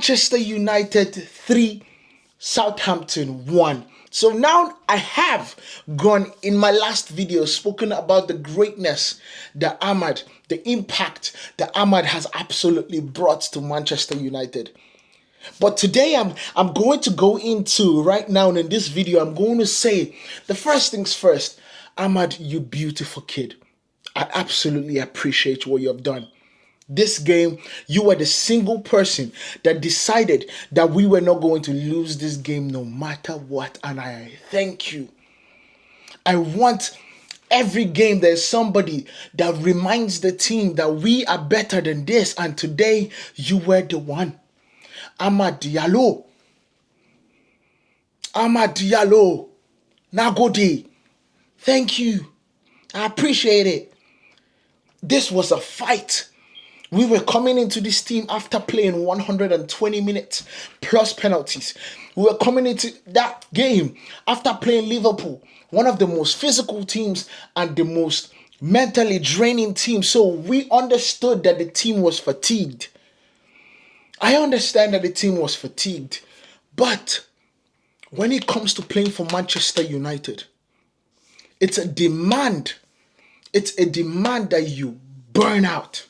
Manchester United 3, Southampton 1. So now I have gone in my last video spoken about the greatness that Ahmad, the impact that Ahmad has absolutely brought to Manchester United. But today I'm going to go into right now in this video, I'm going to say the first things first. Ahmad, you beautiful kid. I absolutely appreciate what you have done. This game, you were the single person that decided that we were not going to lose this game no matter what. And I thank you. I want every game there's somebody that reminds the team that we are better than this. And today, you were the one. Ahmad Diallo. Ahmad Diallo. Nagodi. Thank you. I appreciate it. This was a fight. We were coming into this team after playing 120 minutes plus penalties. We were coming into that game after playing Liverpool, one of the most physical teams and the most mentally draining teams. So we understood that the team was fatigued. I understand that the team was fatigued. But when it comes to playing for Manchester United, it's a demand. It's a demand that you burn out.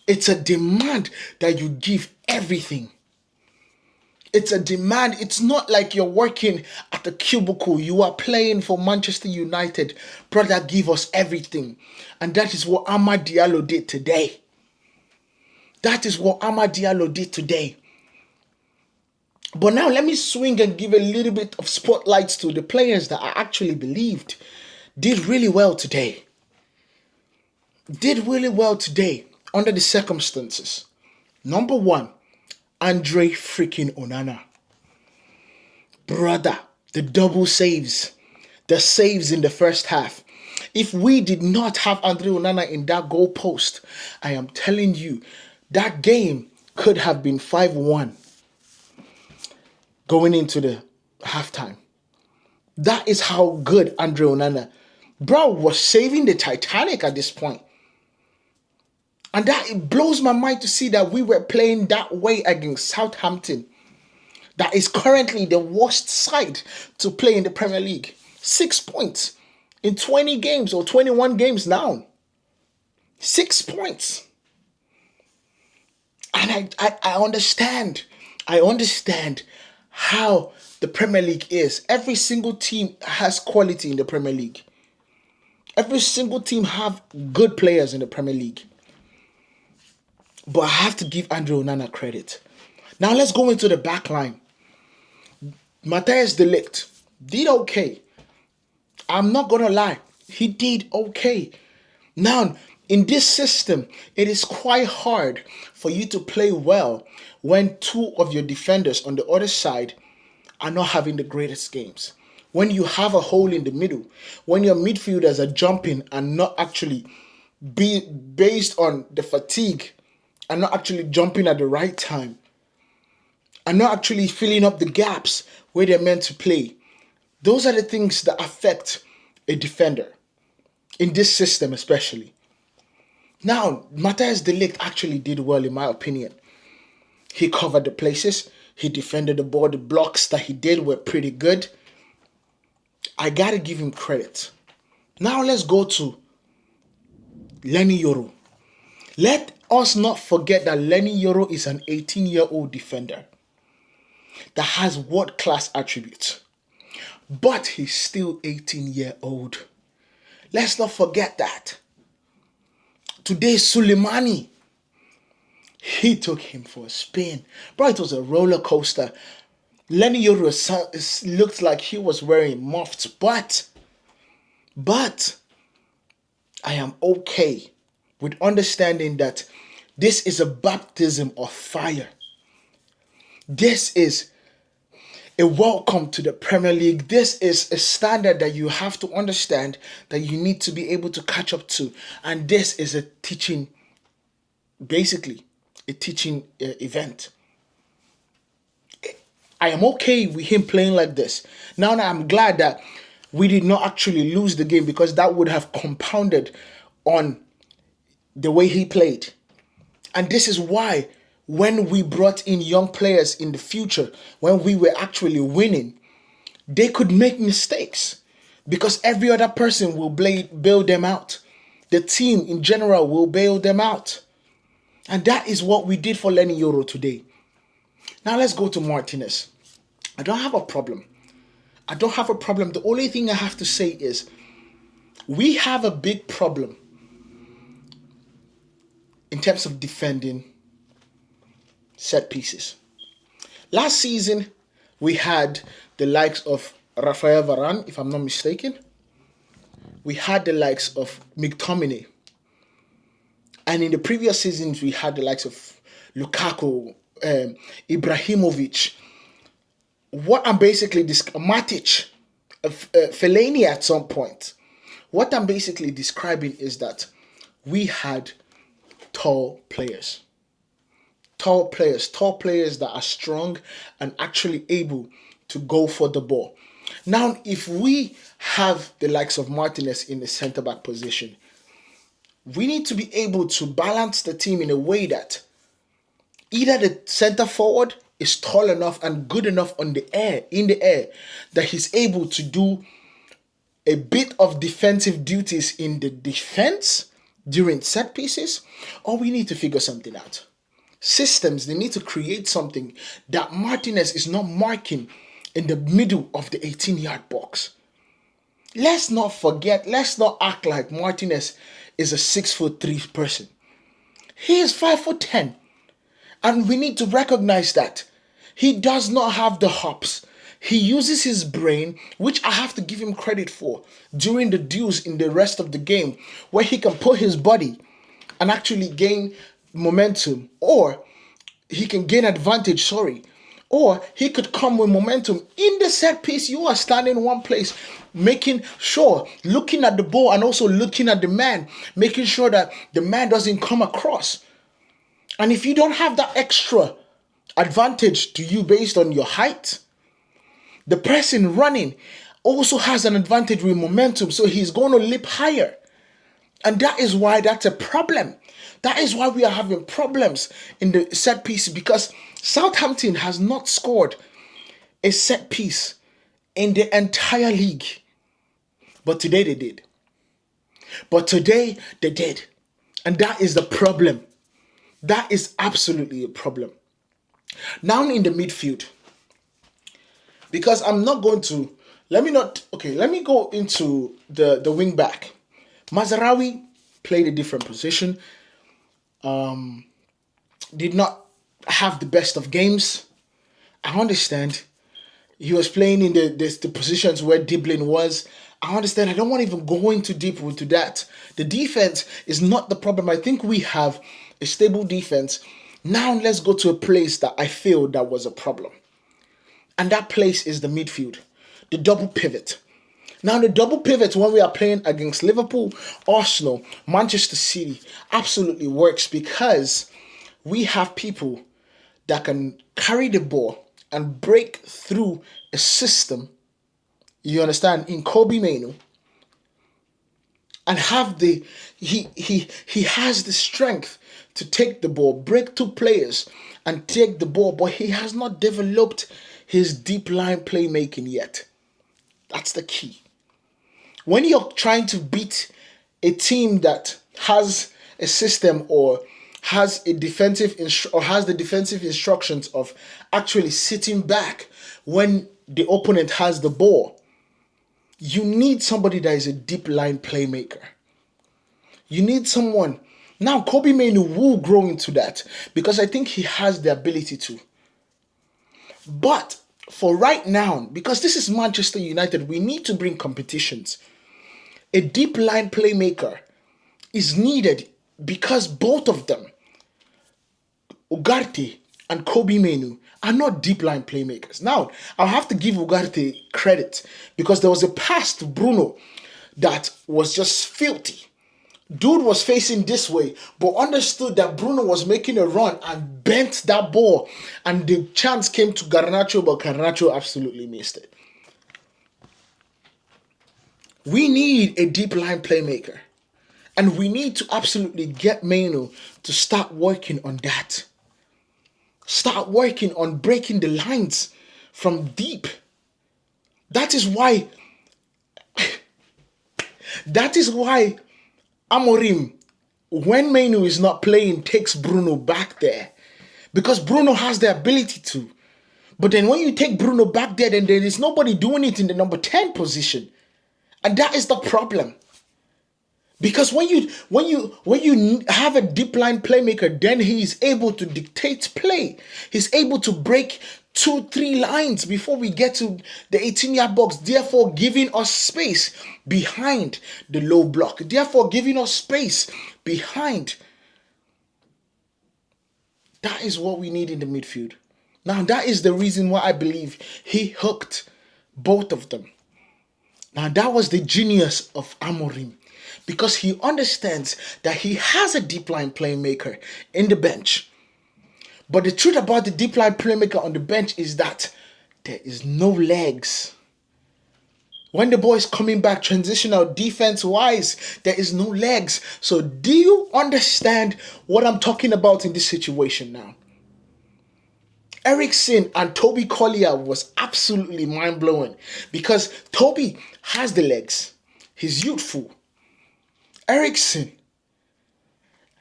It's a demand that you give everything. It's a demand. It's not like you're working at a cubicle. You are playing for Manchester United. Brother, give us everything. And that is what Amad Diallo did today. That is what Amad Diallo did today. But now let me swing and give a little bit of spotlights to the players that I actually believed did really well today. Did really well today. Under the circumstances. Number one, Andre freaking Onana. Brother, the double saves. The saves in the first half. If we did not have Andre Onana in that goal post, I am telling you, that game could have been 5-1 going into the halftime. That is how good Andre Onana, bro, was saving the Titanic at this point. And that it blows my mind to see that we were playing that way against Southampton. That is currently the worst side to play in the Premier League. 6 points in 20 games or 21 games now. 6 points. And I understand. I understand how the Premier League is. Every single team has quality in the Premier League. Every single team have good players in the Premier League. But I have to give Andre Onana credit. Now let's go into the back line. Matthijs de Ligt did okay. I'm not going to lie. He did okay. Now, in this system, it is quite hard for you to play well when two of your defenders on the other side are not having the greatest games. When you have a hole in the middle, when your midfielders are jumping and not actually based on the fatigue, and not actually jumping at the right time, and not actually filling up the gaps where they're meant to play. Those are the things that affect a defender, in this system especially. Now, Matthijs de Ligt actually did well in my opinion. He covered the places, he defended the ball, the blocks that he did were pretty good. I gotta give him credit. Now let's go to Leny Yoro. Let us not forget that Leny Yoro is an 18-year-old defender that has world-class attributes. But he's still 18-year-old. Let's not forget that. Today, Suleimani, he took him for a spin. Bro, it was a roller coaster. Leny Yoro looked like he was wearing muffs, but I am okay with understanding that this is a baptism of fire. This is a welcome to the Premier League. This is a standard that you have to understand that you need to be able to catch up to. And this is a teaching, basically, a teaching event. I am okay with him playing like this. Now I'm glad that we did not actually lose the game because that would have compounded on the way he played. And this is why when we brought in young players in the future, when we were actually winning, they could make mistakes because every other person will bail them out. The team in general will bail them out. And that is what we did for Lenny Yoro today. Now let's go to Martinez. I don't have a problem. I don't have a problem. The only thing I have to say is we have a big problem in terms of defending set pieces. Last season, we had the likes of Rafael Varane, if I'm not mistaken. We had the likes of McTominay. And in the previous seasons, we had the likes of Lukaku, Ibrahimovic. What I'm basically Matic, Fellaini at some point. What I'm basically describing is that we had tall players. Tall players that are strong and actually able to go for the ball. Now, if we have the likes of Martinez in the centre-back position, we need to be able to balance the team in a way that either the centre forward is tall enough and good enough in the air, that he's able to do a bit of defensive duties in the defense during set pieces, or we need to figure something out. Systems, they need to create something that Martinez is not marking in the middle of the 18-yard box. Let's not act like Martinez is a 6'3" person. He is 5'10", and we need to recognize that he does not have the hops. He uses his brain, which I have to give him credit for, during the duels in the rest of the game, where he can put his body and actually gain momentum, or he can gain advantage, or he could come with momentum. In the set piece, you are standing in one place, making sure, looking at the ball and also looking at the man, making sure that the man doesn't come across. And if you don't have that extra advantage to you based on your height, the person running also has an advantage with momentum, so he's going to leap higher. And that is why that's a problem. That is why we are having problems in the set piece, because Southampton has not scored a set piece in the entire league. But today they did. And that is the problem. That is absolutely a problem. Now in the midfield, because I'm not going to, let me go into the wing back. Mazraoui played a different position. Did not have the best of games. I understand. He was playing in the positions where Diblin was. I understand. I don't want to even go into deep into that. The defense is not the problem. I think we have a stable defense. Now let's go to a place that I feel that was a problem. And that place is the midfield. The double pivot. Now the double pivot when we are playing against Liverpool, Arsenal, Manchester City absolutely works, because we have people that can carry the ball and break through a system, you understand, in Kobe Mainoo, and have he has the strength to take the ball, break two players and take the ball, but he has not developed his deep line playmaking yet. That's the key. When you're trying to beat a team that has a system or has the defensive instructions of actually sitting back when the opponent has the ball, you need somebody that is a deep line playmaker. You need someone. Now, Kobe Mainoo will grow into that, because I think he has the ability to. But for right now, because this is Manchester United, we need to bring competitions. A deep line playmaker is needed, because both of them, Ugarte and Kobe Mainoo, are not deep line playmakers. Now, I'll have to give Ugarte credit, because there was a pass to Bruno that was just filthy. Dude was facing this way, but understood that Bruno was making a run and bent that ball, and the chance came to Garnacho, but Garnacho absolutely missed it. We need a deep line playmaker, and we need to absolutely get Mainoo to start working on that. Start working on breaking the lines from deep. That is why Amorim, when Menu is not playing, takes Bruno back there. Because Bruno has the ability to. But then when you take Bruno back there, then there is nobody doing it in the number 10 position. And that is the problem. Because when you have a deep line playmaker, then he is able to dictate play. He's able to break 2-3 lines before we get to the 18-yard box, therefore giving us space behind the low block, therefore giving us space behind. That is what we need in the midfield. Now, that is the reason why I believe he hooked both of them. Now, that was the genius of Amorim, because he understands that he has a deep line playmaker in the bench. But the truth about the deep line playmaker on the bench is that there is no legs. When the ball is coming back transitional defense-wise, there is no legs. So do you understand what I'm talking about in this situation now? Eriksen and Toby Collier was absolutely mind-blowing because Toby has the legs. He's youthful. Eriksen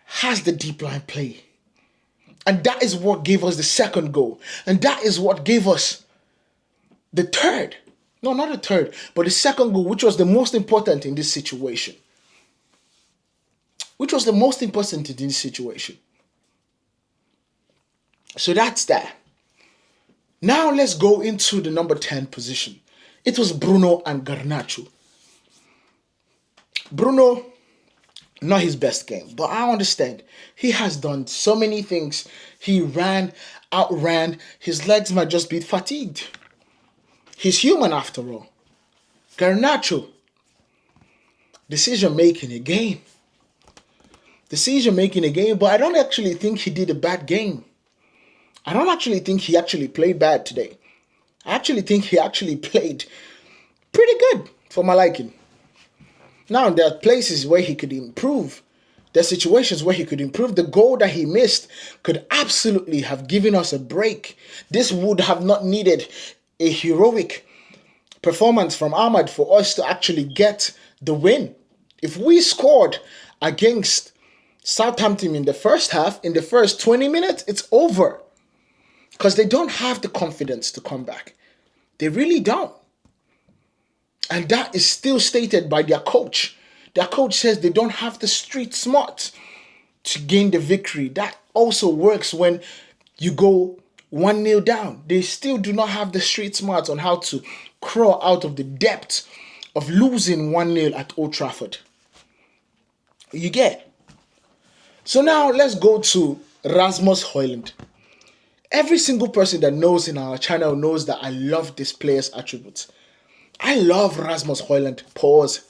has the deep line play. And that is what gave us the second goal. And that is what gave us the third. No, not the third, but the second goal, which was the most important in this situation. So that's that. Now let's go into the number 10 position. It was Bruno and Garnacho. Bruno, not his best game, but I understand. He has done so many things. He outran. His legs might just be fatigued. He's human after all. Garnacho, decision making again, but I don't actually think he did a bad game. I don't actually think he actually played bad today. I actually think he actually played pretty good for my liking. Now, there are places where he could improve. There are situations where he could improve. The goal that he missed could absolutely have given us a break. This would have not needed a heroic performance from Ahmad for us to actually get the win. If we scored against Southampton in the first half, in the first 20 minutes, it's over. Because they don't have the confidence to come back. They really don't. And that is still stated by their coach. Their coach says they don't have the street smarts to gain the victory. That also works when you go 1-0 down. They still do not have the street smarts on how to crawl out of the depths of losing 1-0 at Old Trafford. You get? So now let's go to Rasmus Højlund. Every single person that knows in our channel knows that I love this player's attributes. I love Rasmus Højlund. Pause.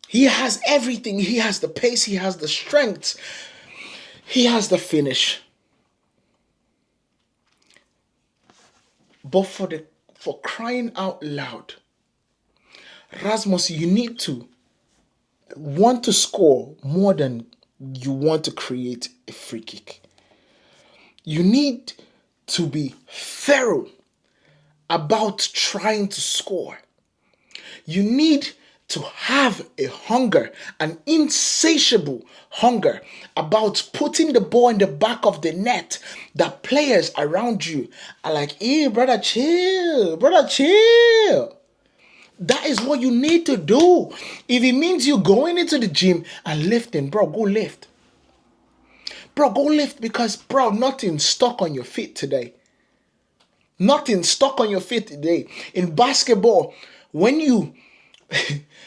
He has everything. He has the pace. He has the strength. He has the finish. But for crying out loud, Rasmus, you need to want to score more than you want to create a free kick. You need to be thorough about trying to score. You need to have a hunger, an insatiable hunger about putting the ball in the back of the net that players around you are like, hey, brother, chill. That is what you need to do. If it means you going into the gym and lifting, bro, go lift. Bro, go lift because, bro, nothing stuck on your feet today. Nothing stuck on your feet today. In basketball, when you...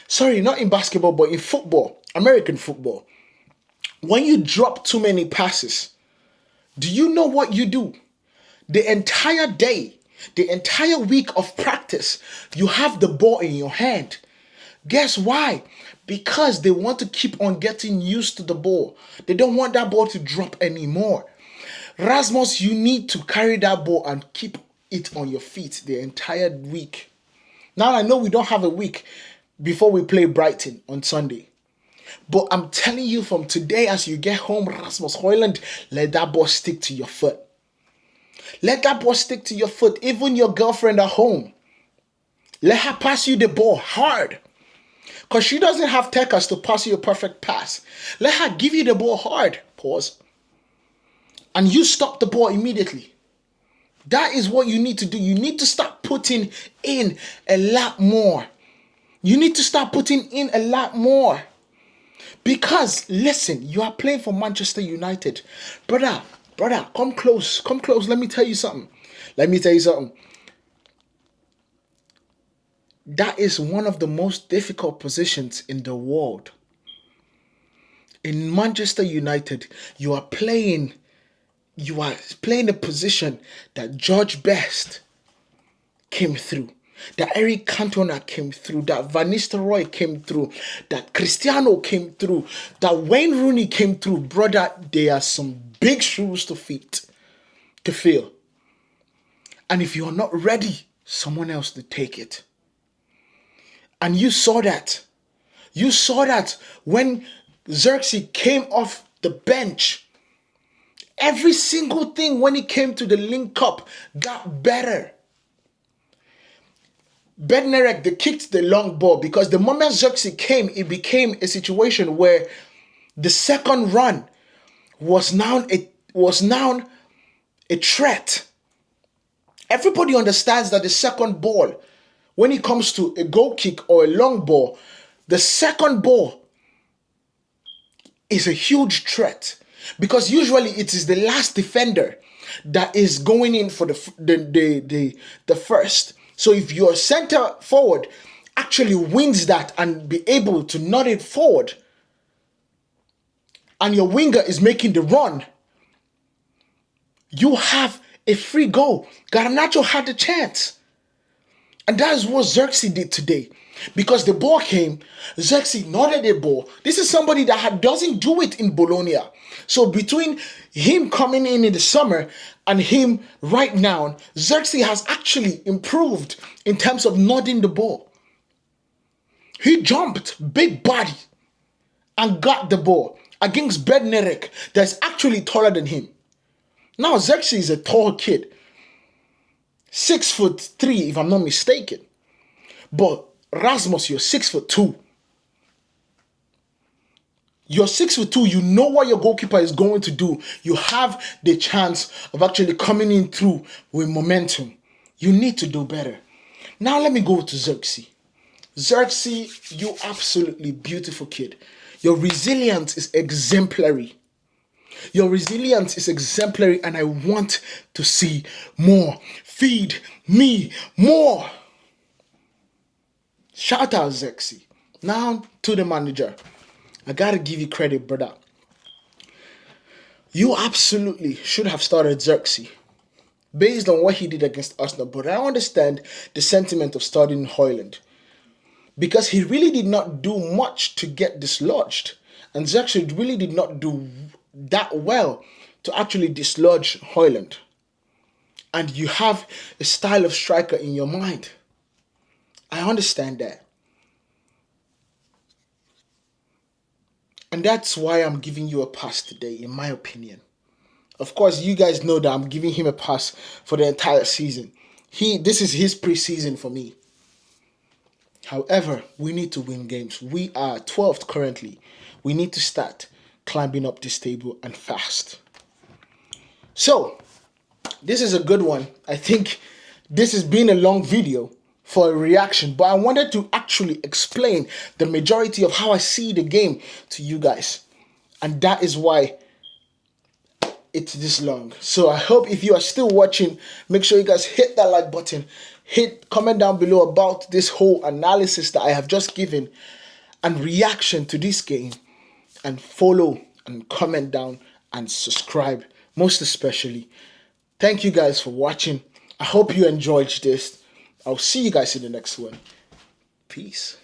sorry, not in basketball, but in football, American football, when you drop too many passes, do you know what you do? The entire day, the entire week of practice, you have the ball in your hand. Guess why? Because they want to keep on getting used to the ball. They don't want that ball to drop anymore. Rasmus, you need to carry that ball and keep it on your feet the entire week. Now, I know we don't have a week before we play Brighton on Sunday. But I'm telling you, from today as you get home, Rasmus Højlund, let that ball stick to your foot. Let that ball stick to your foot. Even your girlfriend at home, let her pass you the ball hard. Because she doesn't have techers to pass you a perfect pass. Let her give you the ball hard. Pause. And you stop the ball immediately. That is what you need to do. You need to start putting in a lot more. You need to start putting in a lot more. Because, listen, you are playing for Manchester United. Brother, come close. Come close. Let me tell you something. That is one of the most difficult positions in the world. In Manchester United, you are playing a position that George Best came through, that Eric Cantona came through, that Van Nistelrooy came through, that Cristiano came through, that Wayne Rooney came through. Brother, there are some big shoes to fill. And if you are not ready, someone else to take it. And you saw that. You saw that when Xerxes came off the bench. Every single thing when it came to the link up got better. Bednarek, they kicked the long ball because the moment Xerxes came, it became a situation where the second run was now a threat. Everybody understands that the second ball, when it comes to a goal kick or a long ball, the second ball is a huge threat because usually it is the last defender that is going in for the first. So if your center forward actually wins that and be able to nod it forward, and your winger is making the run, you have a free goal. Garnacho had the chance. And that is what Xerxes did today. Because the ball came, Xerxes nodded the ball. This is somebody that doesn't do it in Bologna. So between him coming in the summer and him right now, Xerxes has actually improved in terms of nodding the ball. He jumped, big body, and got the ball against Bednarek that's actually taller than him. Now Xerxes is a tall kid. 6'3", if I'm not mistaken. But Rasmus, you're 6'2". You're 6'2". You know what your goalkeeper is going to do. You have the chance of actually coming in through with momentum. You need to do better. Now let me go to Xerxes. Xerxes, you absolutely beautiful kid. Your resilience is exemplary. Your resilience is exemplary, and I want to see more. Feed me more. Shout out Xerxes. Now to the manager. I gotta give you credit, brother. You absolutely should have started Xerxes based on what he did against Arsenal. But I understand the sentiment of starting Højlund because he really did not do much to get dislodged. And Xerxes really did not do that well to actually dislodge Højlund. And you have a style of striker in your mind. I understand that. And that's why I'm giving you a pass today, in my opinion. Of course, you guys know that I'm giving him a pass for the entire season. This is his preseason for me. However, we need to win games. We are 12th currently. We need to start climbing up this table and fast. So, this is a good one. I think this has been a long video for a reaction, but I wanted to actually explain the majority of how I see the game to you guys. And that is why it's this long. So I hope if you are still watching, make sure you guys hit that like button, comment down below about this whole analysis that I have just given and reaction to this game, and follow and comment down and subscribe most especially. Thank you guys for watching. I hope you enjoyed this. I'll see you guys in the next one. Peace.